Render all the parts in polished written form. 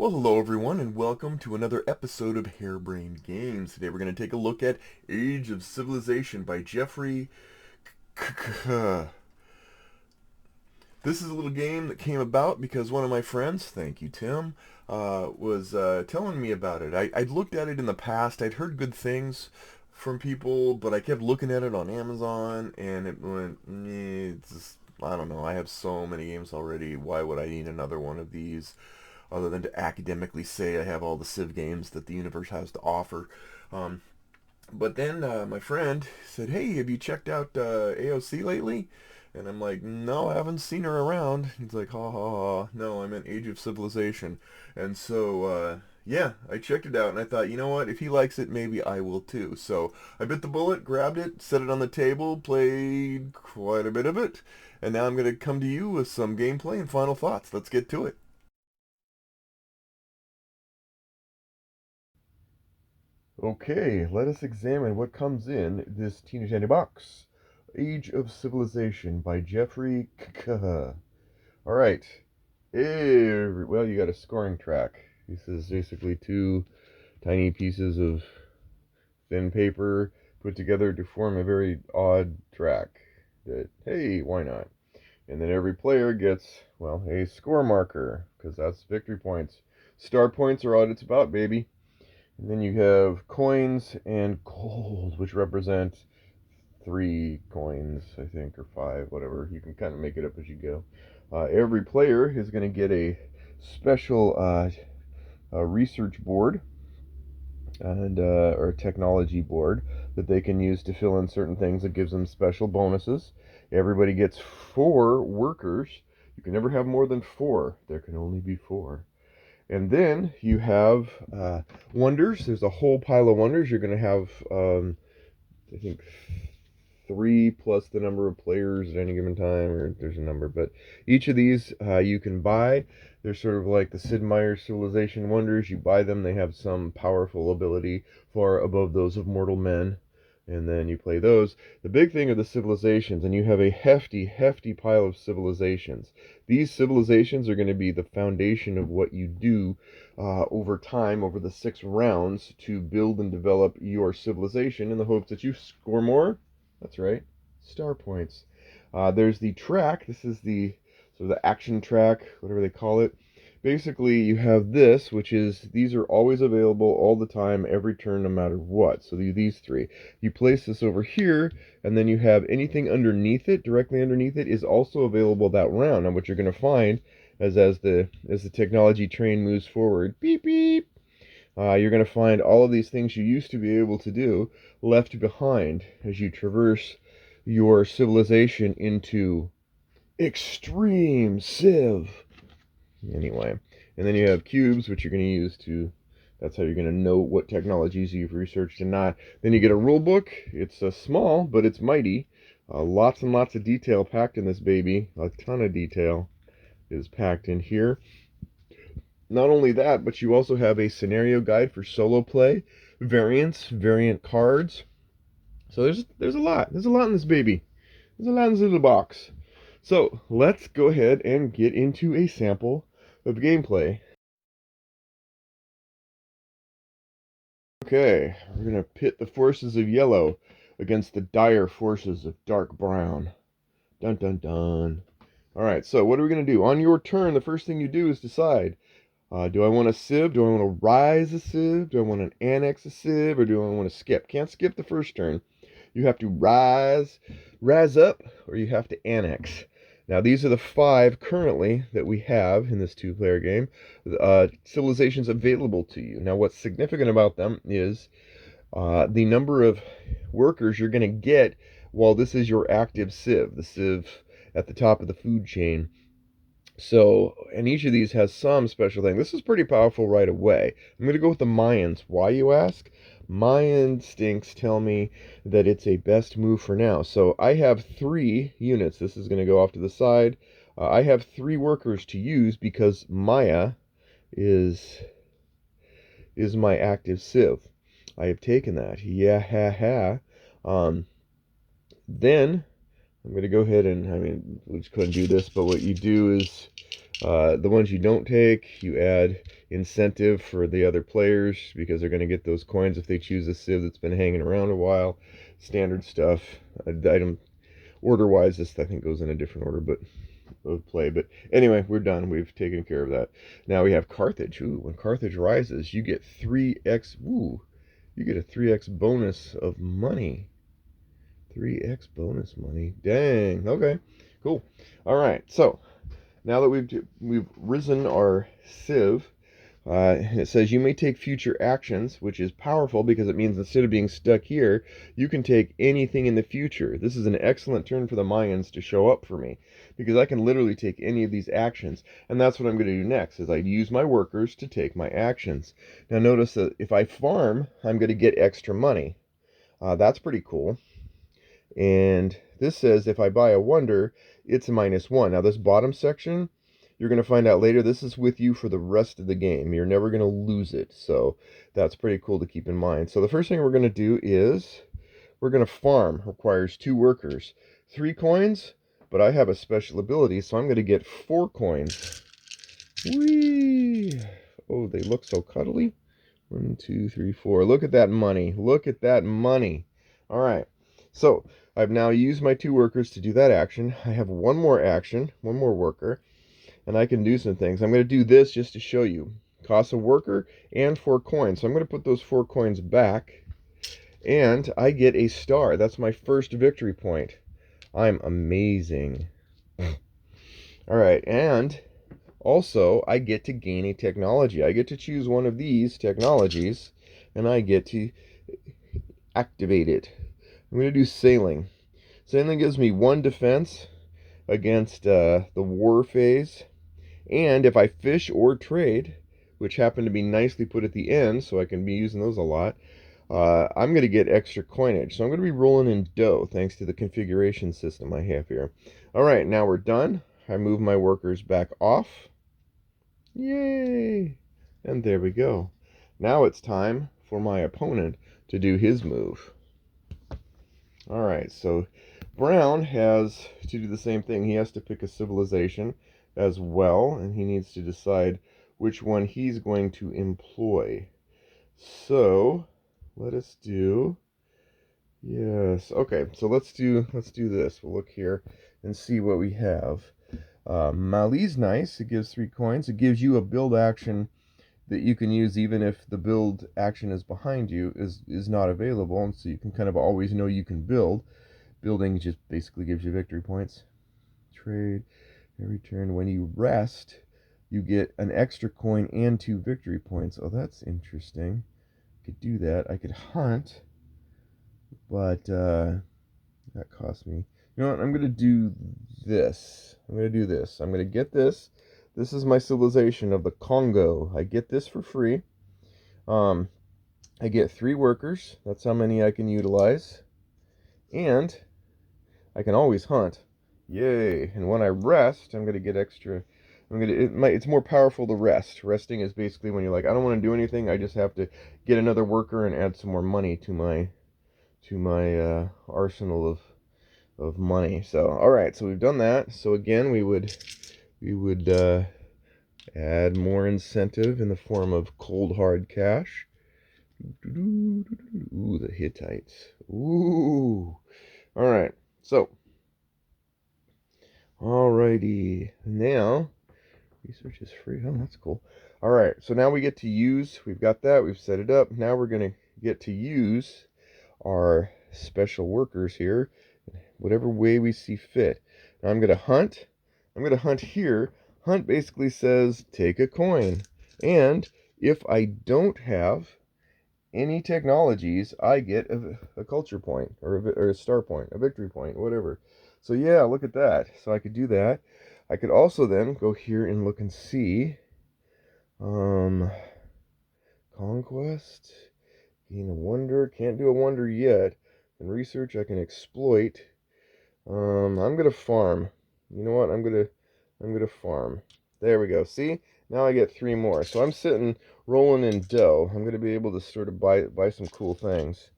Well, hello everyone, and welcome to another episode of Harebrained Games. Today we're going to take a look at Age of Civilization by Jeffrey. This is a little game that came about because one of my friends, thank you Tim, was telling me about it. I'd looked at it in the past, I'd heard good things from people, but I kept looking at it on Amazon, and it went, it's just, I don't know, I have so many games already, why would I need another one of these? Other than to academically say I have all the Civ games that the universe has to offer. Um, but then my friend said, "Hey, have you checked out AOC lately?" And I'm like, "No, I haven't seen her around." He's like, "Ha ha ha! No, I meant Age of Civilization." And so yeah, I checked it out, and I thought, you know what? If he likes it, maybe I will too. So I bit the bullet, grabbed it, set it on the table, played quite a bit of it, and now I'm going to come to you with some gameplay and final thoughts. Let's get to it. Okay, let us examine what comes in this teeny tiny box. Age of Civilization by Jeffrey All right. Well, you got a scoring track. This is basically two tiny pieces of thin paper put together to form a very odd track. That, hey, why not? And then every player gets, well, a score marker, because that's victory points. Star points are all it's about, baby. And then you have coins and gold, which represent 3 coins, I think, or 5, whatever. You can kind of make it up as you go. Every player is going to get a special research board and or technology board that they can use to fill in certain things that gives them special bonuses. Everybody gets 4 workers. You can never have more than 4. There can only be 4. And then you have wonders. There's a whole pile of wonders. You're going to have, I think, 3 plus the number of players at any given time, or there's a number. But each of these you can buy. They're sort of like the Sid Meier's Civilization Wonders. You buy them, they have some powerful ability far above those of mortal men. And then you play those. The big thing are the civilizations, and you have a hefty, hefty pile of civilizations. These civilizations are going to be the foundation of what you do over time, over the 6 rounds, to build and develop your civilization in the hopes that you score more. That's right, star points. There's the track. This is the sort of the action track, whatever they call it. Basically, you have this, which is, these are always available all the time, every turn, no matter what. So these 3. You place this over here, and then you have anything underneath it, directly underneath it, is also available that round. And what you're going to find as the technology train moves forward, beep beep, you're going to find all of these things you used to be able to do left behind as you traverse your civilization into extreme civ. Anyway, and then you have cubes, which you're going to use to, that's how you're going to know what technologies you've researched and not. Then you get a rule book. It's small, but it's mighty. Lots and lots of detail packed in this baby. A ton of detail is packed in here. Not only that, but you also have a scenario guide for solo play, variant cards. So there's a lot. There's a lot in this baby. There's a lot in this little box. So let's go ahead and get into a sample of gameplay. Okay, we're gonna pit the forces of yellow against the dire forces of dark brown. Dun dun dun. Alright, so what are we gonna do? On your turn, the first thing you do is decide, do I want a civ? Do I want to rise a civ? Do I want to annex a civ? Or do I want to skip? Can't skip the first turn. You have to rise up, or you have to annex. Now, these are the 5 currently that we have in this 2-player game, civilizations available to you. Now, what's significant about them is the number of workers you're going to get while this is your active civ, the civ at the top of the food chain. So, and each of these has some special thing. This is pretty powerful right away. I'm going to go with the Mayans. Why, you ask? My instincts tell me that it's a best move for now. So I have 3 units. This is going to go off to the side. I have 3 workers to use because Maya is my active civ. I have taken that. Yeah, ha, ha. Then I'm going to go ahead and, I mean, we just couldn't do this, but what you do is The ones you don't take, you add incentive for the other players because they're going to get those coins if they choose a civ that's been hanging around a while. Standard stuff. Item order-wise, this I think goes in a different order, but of play. But anyway, we're done. We've taken care of that. Now we have Carthage. Ooh, when Carthage rises, you get 3x. Ooh, you get a 3x bonus of money. 3x bonus money. Dang. Okay. Cool. All right. So now that we've risen our civ, it says you may take future actions, which is powerful because it means instead of being stuck here, you can take anything in the future. This is an excellent turn for the Mayans to show up for me because I can literally take any of these actions, and that's what I'm going to do next is I use my workers to take my actions. Now notice that if I farm, I'm going to get extra money. That's pretty cool. And this says if I buy a wonder, it's a -1. Now this bottom section, you're going to find out later, this is with you for the rest of the game. You're never going to lose it. So that's pretty cool to keep in mind. So the first thing we're going to do is we're going to farm. Requires 2 workers. 3 coins, but I have a special ability, so I'm going to get 4 coins. Whee! Oh, they look so cuddly. 1, 2, 3, 4. Look at that money. Look at that money. All right. So I've now used my 2 workers to do that action. I have one more action, one more worker, and I can do some things. I'm going to do this just to show you. Cost a worker and 4 coins. So I'm going to put those 4 coins back, and I get a star. That's my first victory point. I'm amazing. All right, and also I get to gain a technology. I get to choose one of these technologies, and I get to activate it. I'm going to do sailing. Sailing gives me 1 defense against the war phase. And if I fish or trade, which happen to be nicely put at the end, so I can be using those a lot, I'm going to get extra coinage. So I'm going to be rolling in dough thanks to the configuration system I have here. All right, now we're done. I move my workers back off. Yay! And there we go. Now it's time for my opponent to do his move. All right, so Brown has to do the same thing. He has to pick a civilization as well, and he needs to decide which one he's going to employ. So let us do, yes, okay, so let's do this. We'll look here and see what we have. Mali's nice. It gives 3 coins. It gives you a build action that you can use even if the build action is behind you is not available, and so you can kind of always know you can build. Building just basically gives you victory points. Trade. Every turn when you rest, you get an extra coin and 2 victory points. Oh, that's interesting. I could do that. I could hunt, but that cost me. You know what? I'm going to do this. I'm going to do this. I'm going to get this. This is my civilization of the Congo. I get this for free. I get 3 workers. That's how many I can utilize. And I can always hunt. Yay. And when I rest, I'm going to get extra. It's more powerful to rest. Resting is basically when you're like, I don't want to do anything. I just have to get another worker and add some more money to my arsenal of money. So, all right. So we've done that. So again, we would add more incentive in the form of cold hard cash. Ooh, the Hittites. Ooh. All right. So, alrighty. Now, research is free. Oh, that's cool. All right. So now we get to use. We've got that. We've set it up. Now we're going to get to use our special workers here, whatever way we see fit. Now I'm going to hunt. I'm going to hunt here. Hunt basically says take a coin. And if I don't have any technologies, I get a culture point or a star point, a victory point, whatever. So yeah, look at that. So I could do that. I could also then go here and look and see conquest, gain a wonder. Can't do a wonder yet. In research I can exploit. I'm gonna farm. You know what? I'm gonna farm. There we go. See? Now I get 3 more. So I'm sitting rolling in dough. I'm gonna be able to sort of buy some cool things.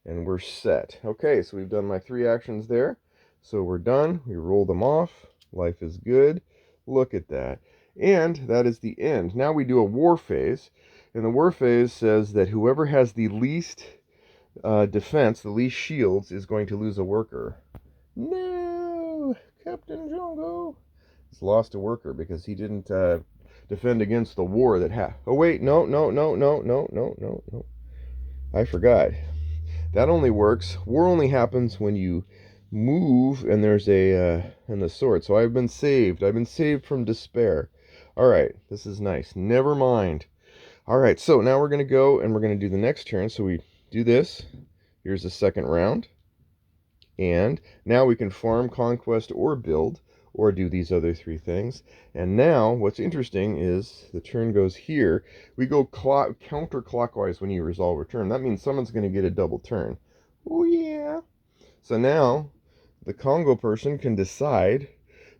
And we're set. Okay, so we've done my 3 actions there. So we're done. We roll them off. Life is good. Look at that. And that is the end. Now we do a war phase. And the war phase says that whoever has the least defense, the least shields, is going to lose a worker. No! Captain Jongo has lost a worker because he didn't defend against the war that Oh, wait, no. I forgot. That only works. War only happens when you move and there's a and the sword. So I've been saved. I've been saved from despair. All right, this is nice. Never mind. All right, so now we're going to go and we're going to do the next turn. So we do this. Here's the second round. And now we can farm, conquest, or build, or do these other three things. And now what's interesting is the turn goes here. We go counterclockwise when you resolve a turn. That means someone's going to get a double turn. Oh, yeah. So now the Congo person can decide,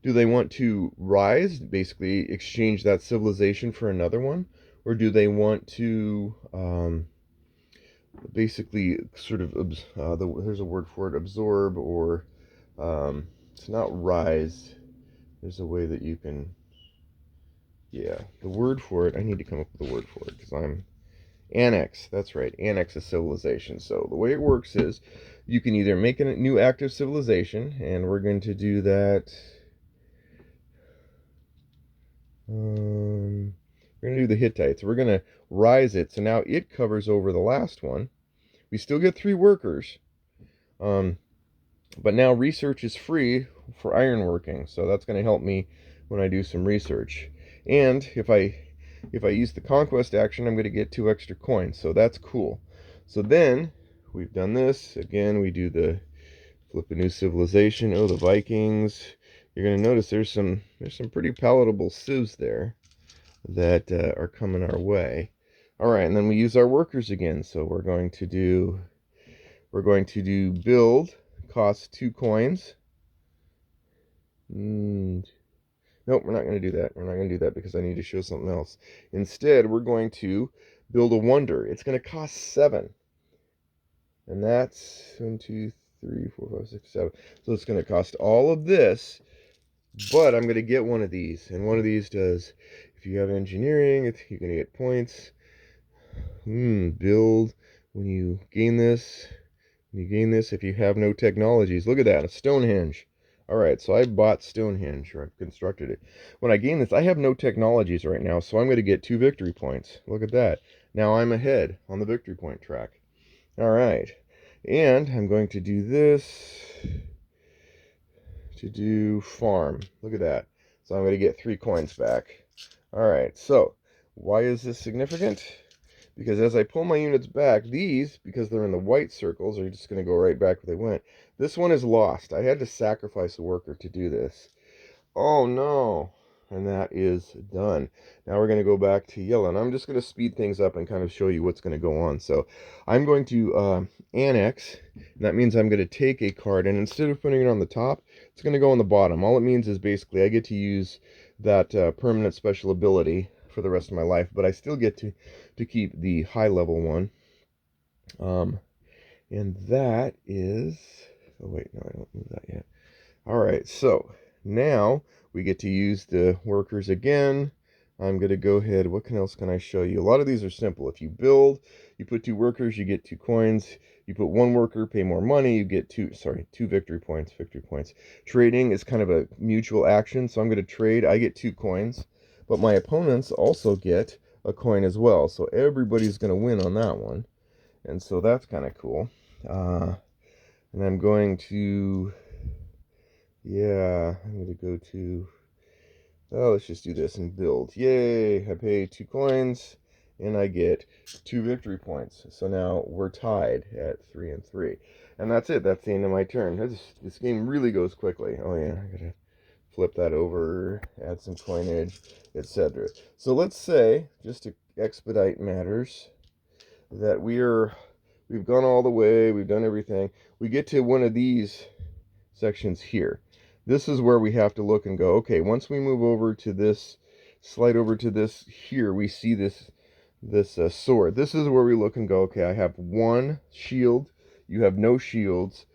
do they want to rise, basically exchange that civilization for another one? Or do they want to basically sort of, there's a word for it, absorb, or it's not rise. There's a way that you can, yeah, the word for it, I need to come up with a word for it because I'm, annex, that's right, annex a civilization. So the way it works is you can either make a new active civilization, and we're going to do that. We're going to do the Hittites. We're going to rise it, so now it covers over the last one. We still get 3 workers, but now research is free for ironworking, so that's going to help me when I do some research. And if I use the conquest action, I'm going to get 2 extra coins, so that's cool. So then we've done this again. We do the flip a new civilization. Oh, the Vikings. You're going to notice there's some pretty palatable civs there that are coming our way. All right, and then we use our workers again. So we're going to do build, costs 2 coins. Nope, we're not going to do that. We're not going to do that because I need to show something else. Instead, we're going to build a wonder. It's going to cost 7. And that's 1, 2, 3, 4, 5, 6, 7. So it's going to cost all of this, but I'm going to get one of these. And one of these does, if you have engineering, you're going to get points. Build, when you gain this, if you have no technologies. Look at that, a Stonehenge. Alright, so I bought Stonehenge, or I've constructed it. When I gain this, I have no technologies right now, so I'm going to get 2 victory points. Look at that. Now I'm ahead on the victory point track. Alright, and I'm going to do this to do farm. Look at that. So I'm going to get 3 coins back. Alright, so why is this significant? Because as I pull my units back, these, because they're in the white circles, are just going to go right back where they went. This one is lost. I had to sacrifice a worker to do this. Oh no. And that is done. Now we're going to go back to yellow. And I'm just going to speed things up and kind of show you what's going to go on. So I'm going to annex. And that means I'm going to take a card. And instead of putting it on the top, it's going to go on the bottom. All it means is basically I get to use that permanent special ability for the rest of my life, but I still get to keep the high level one. And that is, oh wait, no, I don't move that yet. All right, so now we get to use the workers again. I'm going to go ahead, what else can I show you? A lot of these are simple. If you build, you put 2 workers, you get 2 coins. You put 1 worker, pay more money, you get 2 victory points. Trading is kind of a mutual action, so I'm going to trade. I get 2 coins. But my opponents also get a coin as well. So everybody's going to win on that one. And so that's kind of cool. And I'm going to, I'm going to go to, let's just do this and build. Yay, I pay 2 coins and I get 2 victory points. So now we're tied at 3 and 3. And that's it. That's the end of my turn. This game really goes quickly. Oh yeah, I got to flip that over, add some coinage, etc. So let's say, just to expedite matters, that we've gone all the way, we've done everything. We get to one of these sections here. This is where we have to look and go, okay, once we move over to this, slide over to this here, we see this sword. This is where we look and go, okay, I have 1 shield, you have no shields.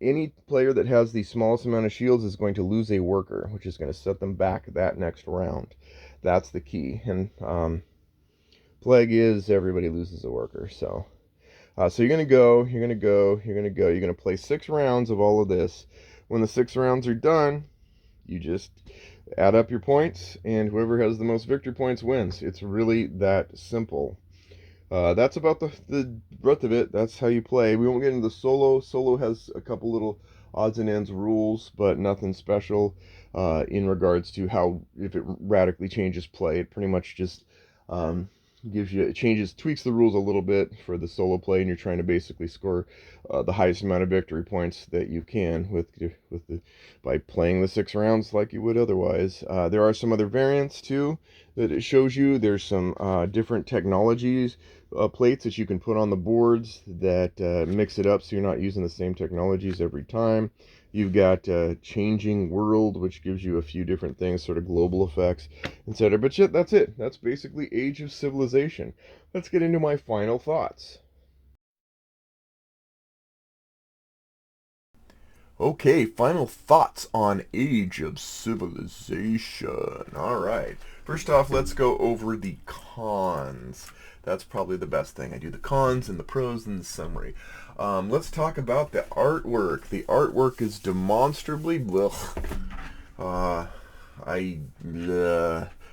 any player that has the smallest amount of shields is going to lose a worker, which is going to set them back that next round. That's the key. And plague is everybody loses a worker. So you're going to go, you're going to go, you're going to go. You're going to play 6 rounds of all of this. When the 6 rounds are done, you just add up your points, and whoever has the most victory points wins. It's really that simple. That's about the breadth of it. That's how you play. We won't get into the solo. Solo has a couple little odds and ends rules, but nothing special in regards to how, if it radically changes play. It pretty much just tweaks the rules a little bit for the solo play, and you're trying to basically score the highest amount of victory points that you can by playing the 6 rounds like you would otherwise. There are some other variants too that it shows you. There's some different technologies, plates that you can put on the boards that mix it up so you're not using the same technologies every time. You've got Changing World, which gives you a few different things, sort of global effects, etc. But yeah, that's it. That's basically Age of Civilization. Let's get into my final thoughts. Okay, final thoughts on Age of Civilization. All right. First off, let's go over the cons. That's probably the best thing. I do the cons and the pros and the summary. Let's talk about the artwork. The artwork is demonstrably blech.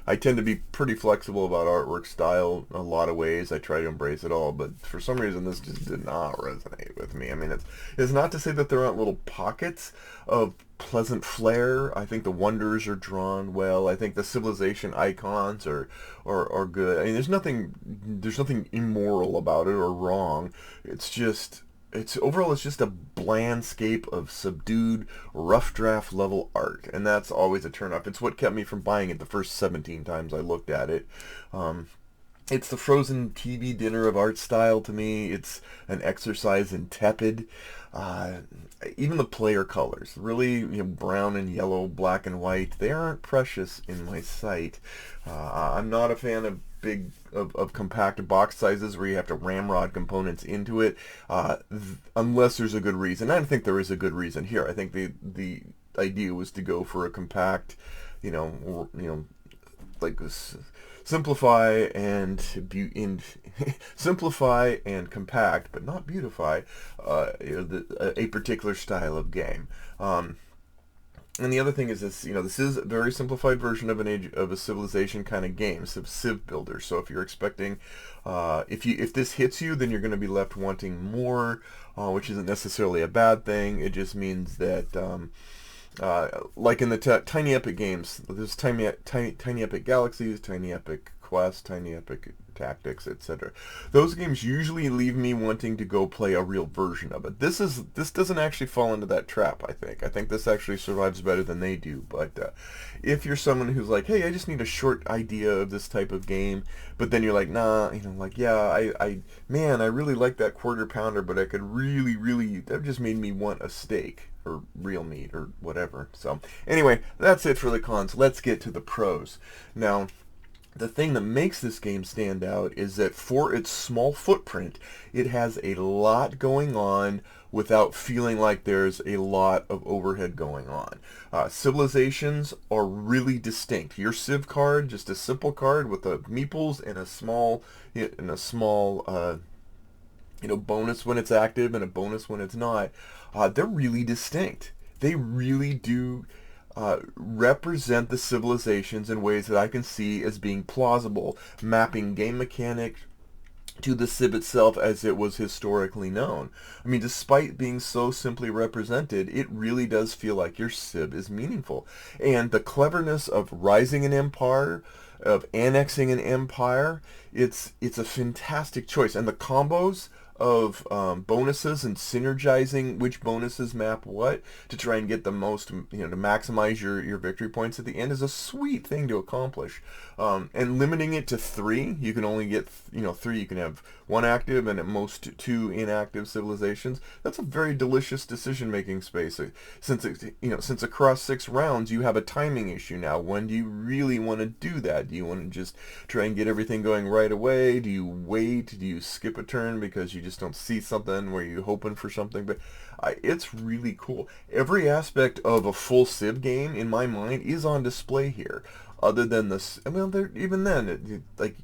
I tend to be pretty flexible about artwork style in a lot of ways. I try to embrace it all, but for some reason this just did not resonate with me. I mean, it's not to say that there aren't little pockets of pleasant flair. I think the wonders are drawn well. I think the civilization icons are good. I mean, there's nothing immoral about it or wrong. Overall it's just a landscape of subdued, rough draft level art, and that's always a turnoff. It's what kept me from buying it the first 17 times I looked at it. It's the frozen TV dinner of art style to me. It's an exercise in tepid. Even the player colors, really, brown and yellow, black and white, they aren't precious in my sight. I'm not a fan of compact box sizes where you have to ramrod components into it, unless there's a good reason. I don't think there is a good reason here. I think the idea was to go for a compact, like this. Simplify and simplify and compact, but not beautify a particular style of game. And the other thing is this, this is a very simplified version of a civilization kind of game, Civ builder. So if you're expecting, if this hits you, then you're going to be left wanting more, which isn't necessarily a bad thing. It just means that. Like in the Tiny Epic games, there's Tiny Epic Galaxies, Tiny Epic Quest, Tiny Epic Tactics, etc. Those games usually leave me wanting to go play a real version of it. This doesn't actually fall into that trap, I think. I think this actually survives better than they do. But if you're someone who's like, hey, I just need a short idea of this type of game, but then you're like, nah, I really like that quarter pounder, but I could really, that just made me want a steak or real meat or whatever. So anyway, that's it for the cons. Let's get to the pros. Now, the thing that makes this game stand out is that for its small footprint, it has a lot going on without feeling like there's a lot of overhead going on. Civilizations are really distinct. Your Civ card, just a simple card with a meeples and a small bonus when it's active and a bonus when it's not. They're really distinct. They really do represent the civilizations in ways that I can see as being plausible, mapping game mechanic to the Civ itself as it was historically known. I mean, despite being so simply represented, it really does feel like your Civ is meaningful. And the cleverness of rising an empire, of annexing an empire, it's a fantastic choice. And the combos of bonuses and synergizing which bonuses map what to try and get the most, to maximize your victory points at the end is a sweet thing to accomplish. And limiting it to 3, you can only get 3. You can have 1 active and at most 2 inactive civilizations. That's a very delicious decision-making space. Since across 6 rounds you have a timing issue now. When do you really want to do that? Do you want to just try and get everything going right away? Do you wait? Do you skip a turn because you just just don't see something, where you're hoping for something. But it's really cool. Every aspect of a full Civ game, in my mind, is on display here. Other than this, I mean, even then, like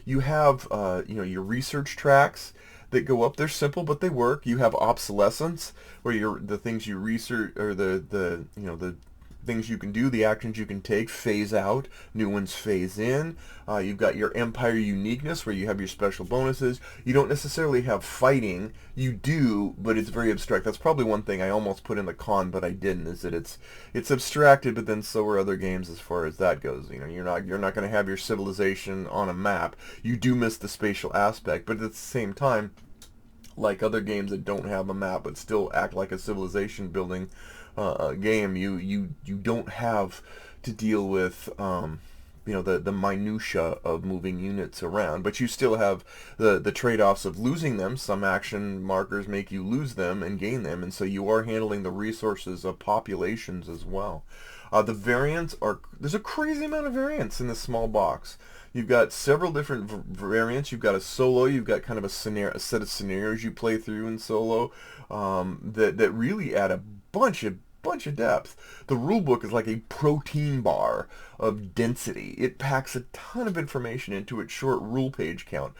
you have, your research tracks that go up. They're simple, but they work. You have obsolescence, where the things you research, or the things you can do, the actions you can take, phase out, new ones phase in. You've got your empire uniqueness, where you have your special bonuses. You don't necessarily have fighting. You do, but it's very abstract. That's probably one thing I almost put in the con, but I didn't, is that it's abstracted, but then so are other games as far as that goes. You're not going to have your civilization on a map. You do miss the spatial aspect, but at the same time, like other games that don't have a map but still act like a civilization building game, you don't have to deal with the minutia of moving units around, but you still have the trade-offs of losing them. Some action markers make you lose them and gain them, and so you are handling the resources of populations as well. The variants there's a crazy amount of variants in this small box. You've got several different variants. You've got a solo. You've got kind of a set of scenarios you play through in solo that really add a bunch of depth. The rule book is like a protein bar of density. It packs a ton of information into its short rule page count.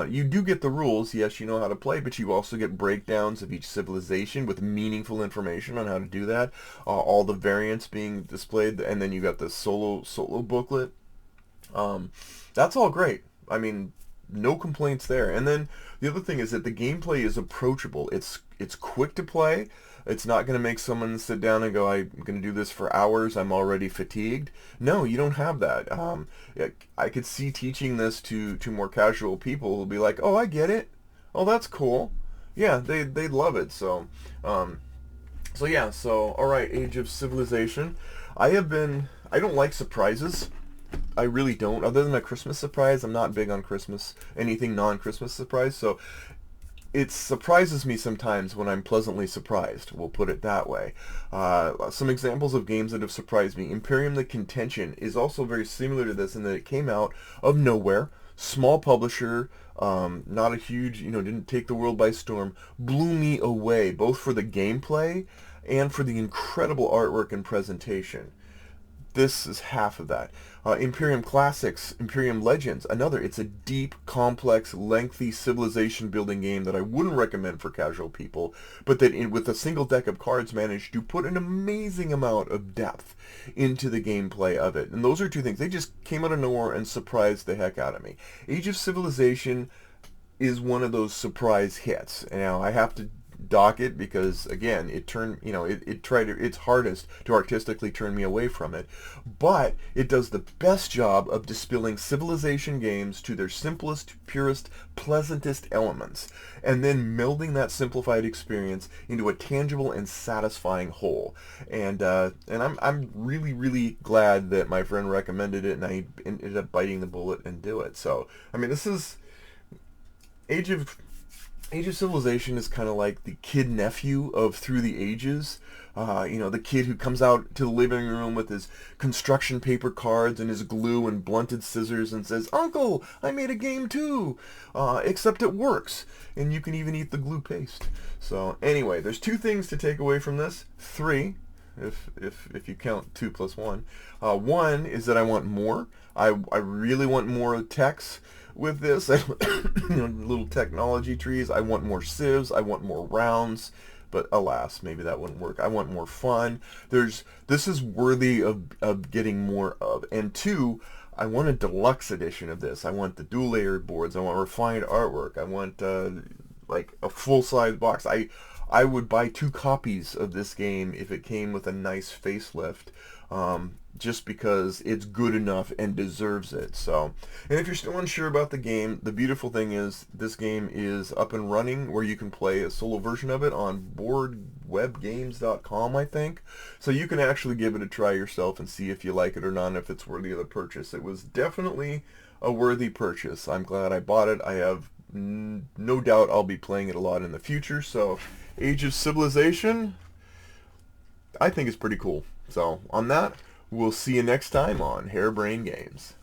You do get the rules. Yes, you know how to play, but you also get breakdowns of each civilization with meaningful information on how to do that. All the variants being displayed, and then you got the solo booklet. That's all great. I mean, no complaints there. And then the other thing is that the gameplay is approachable. It's quick to play. It's not going to make someone sit down and go, I'm going to do this for hours, I'm already fatigued. No, you don't have that. I could see teaching this to more casual people who'll be like, oh, I get it. Oh, that's cool. Yeah, they'd love it. So all right, Age of Civilization. I don't like surprises. I really don't. Other than a Christmas surprise, I'm not big on Christmas, anything non-Christmas surprise. So it surprises me sometimes when I'm pleasantly surprised. We'll put it that way. Some examples of games that have surprised me. Imperium the Contention is also very similar to this in that it came out of nowhere. Small publisher, not a huge, didn't take the world by storm. Blew me away, both for the gameplay and for the incredible artwork and presentation. This is half of that. Imperium Classics, Imperium Legends, another. It's a deep, complex, lengthy civilization building game that I wouldn't recommend for casual people, but that with a single deck of cards managed to put an amazing amount of depth into the gameplay of it. And those are two things. They just came out of nowhere and surprised the heck out of me. Age of Civilization is one of those surprise hits. Now, I have to dock it because, again, it tried its hardest to artistically turn me away from it, but it does the best job of distilling civilization games to their simplest, purest, pleasantest elements, and then melding that simplified experience into a tangible and satisfying whole. And I'm really, really glad that my friend recommended it, and I ended up biting the bullet and do it. So, I mean, this is Age of Civilization is kind of like the kid nephew of Through the Ages. The kid who comes out to the living room with his construction paper cards and his glue and blunted scissors and says, "Uncle, I made a game too, except it works, and you can even eat the glue paste." So anyway, there's two things to take away from this. Three, if you count 2 plus 1. One is that I want more. I really want more techs with this. Little technology trees. I want more civs. I want more rounds. But alas, maybe that wouldn't work. I want more fun. This is worthy of getting more of. And 2, I want a deluxe edition of this. I want the dual layered boards. I want refined artwork. I want like a full-size box. I would buy 2 copies of this game if it came with a nice facelift. Just because it's good enough and deserves it. So, and if you're still unsure about the game, the beautiful thing is this game is up and running where you can play a solo version of it on boardwebgames.com, I think. So you can actually give it a try yourself and see if you like it or not, and if it's worthy of the purchase. It was definitely a worthy purchase. I'm glad I bought it. I have no doubt I'll be playing it a lot in the future. So Age of Civilization, I think it's pretty cool. So on that, we'll see you next time on Harebrained Games.